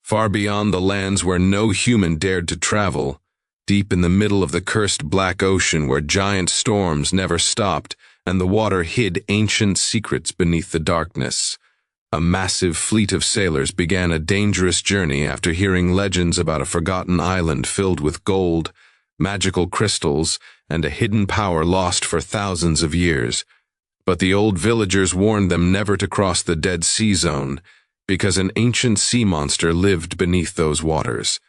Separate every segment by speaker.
Speaker 1: far beyond the lands where no human dared to travel, deep in the middle of the cursed black ocean where giant storms never stopped and the water hid ancient secrets beneath the darkness. A massive fleet of sailors began a dangerous journey after hearing legends about a forgotten island filled with gold, magical crystals, and a hidden power lost for thousands of years. But the old villagers warned them never to cross the Dead Sea Zone, because an ancient sea monster lived beneath those waters.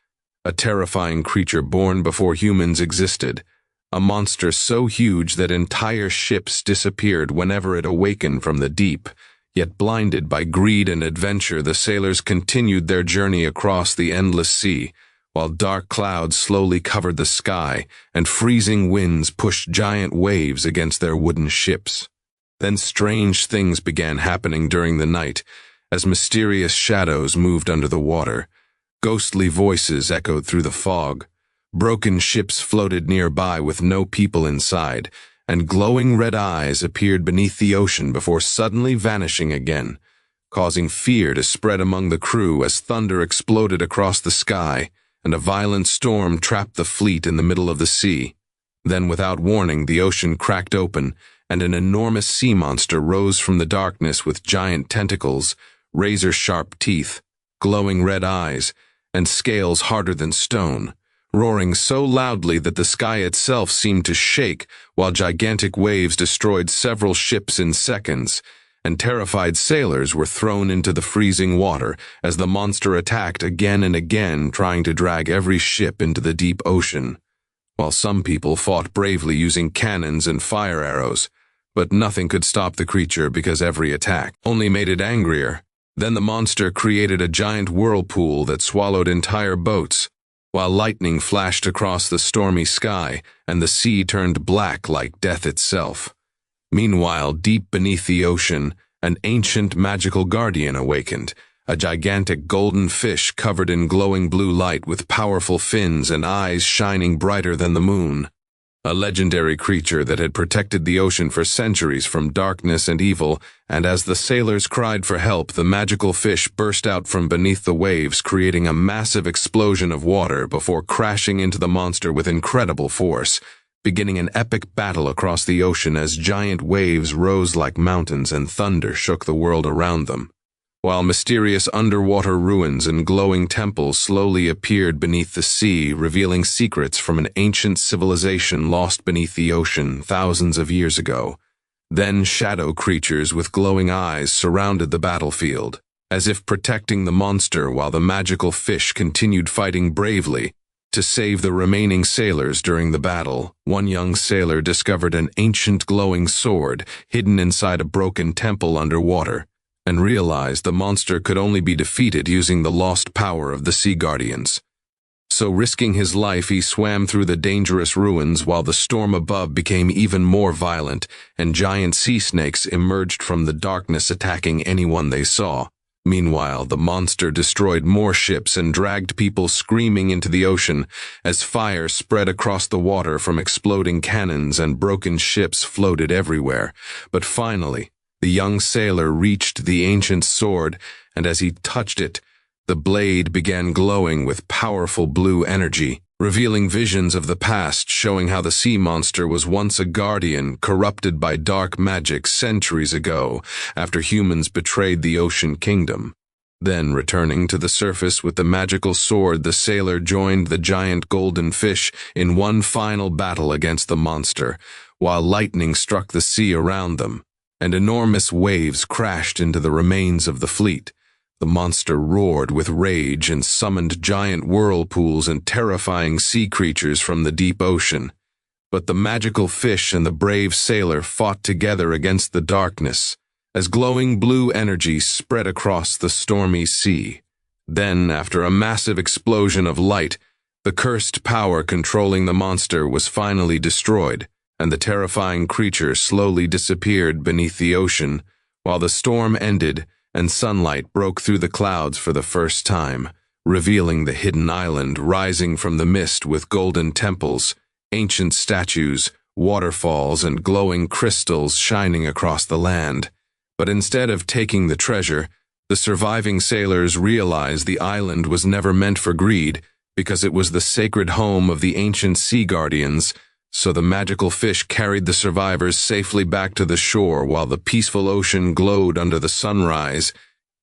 Speaker 1: A terrifying creature born before humans existed, a monster so huge that entire ships disappeared whenever it awakened from the deep. Yet blinded by greed and adventure, the sailors continued their journey across the endless sea, while dark clouds slowly covered the sky and freezing winds pushed giant waves against their wooden ships. Then strange things began happening during the night, as mysterious shadows moved under the water. Ghostly voices echoed through the fog. Broken ships floated nearby with no people inside, and glowing red eyes appeared beneath the ocean before suddenly vanishing again, causing fear to spread among the crew as thunder exploded across the sky, and a violent storm trapped the fleet in the middle of the sea. Then, without warning, the ocean cracked open, and an enormous sea monster rose from the darkness with giant tentacles, razor-sharp teeth, glowing red eyes, and scales harder than stone, roaring so loudly that the sky itself seemed to shake, while gigantic waves destroyed several ships in seconds, and terrified sailors were thrown into the freezing water as the monster attacked again and again, trying to drag every ship into the deep ocean. While some people fought bravely using cannons and fire arrows, but nothing could stop the creature because every attack only made it angrier. Then the monster created a giant whirlpool that swallowed entire boats, while lightning flashed across the stormy sky and the sea turned black like death itself. Meanwhile, deep beneath the ocean, an ancient magical guardian awakened, a gigantic golden fish covered in glowing blue light with powerful fins and eyes shining brighter than the moon. A legendary creature that had protected the ocean for centuries from darkness and evil, and as the sailors cried for help, the magical fish burst out from beneath the waves, creating a massive explosion of water before crashing into the monster with incredible force, beginning an epic battle across the ocean as giant waves rose like mountains and thunder shook the world around them. While mysterious underwater ruins and glowing temples slowly appeared beneath the sea, revealing secrets from an ancient civilization lost beneath the ocean thousands of years ago. Then shadow creatures with glowing eyes surrounded the battlefield, as if protecting the monster while the magical fish continued fighting bravely. To save the remaining sailors during the battle, one young sailor discovered an ancient glowing sword hidden inside a broken temple underwater, and realized the monster could only be defeated using the lost power of the Sea Guardians. So risking his life, he swam through the dangerous ruins while the storm above became even more violent and giant sea snakes emerged from the darkness attacking anyone they saw. Meanwhile, the monster destroyed more ships and dragged people screaming into the ocean as fire spread across the water from exploding cannons and broken ships floated everywhere. But finally, the young sailor reached the ancient sword, and as he touched it, the blade began glowing with powerful blue energy, revealing visions of the past showing how the sea monster was once a guardian corrupted by dark magic centuries ago after humans betrayed the ocean kingdom. Then, returning to the surface with the magical sword, the sailor joined the giant golden fish in one final battle against the monster, while lightning struck the sea around them, and enormous waves crashed into the remains of the fleet. The monster roared with rage and summoned giant whirlpools and terrifying sea creatures from the deep ocean. But the magical fish and the brave sailor fought together against the darkness, as glowing blue energy spread across the stormy sea. Then, after a massive explosion of light, the cursed power controlling the monster was finally destroyed, and the terrifying creature slowly disappeared beneath the ocean, while the storm ended and sunlight broke through the clouds for the first time, revealing the hidden island rising from the mist with golden temples, ancient statues, waterfalls, and glowing crystals shining across the land. But instead of taking the treasure, The surviving sailors realized the island was never meant for greed because it was the sacred home of the ancient sea guardians, so the magical fish carried the survivors safely back to the shore while the peaceful ocean glowed under the sunrise.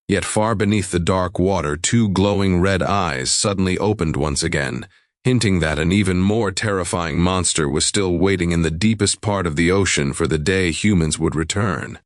Speaker 1: Yet far beneath the dark water, two glowing red eyes suddenly opened once again, hinting that an even more terrifying monster was still waiting in the deepest part of the ocean for the day humans would return.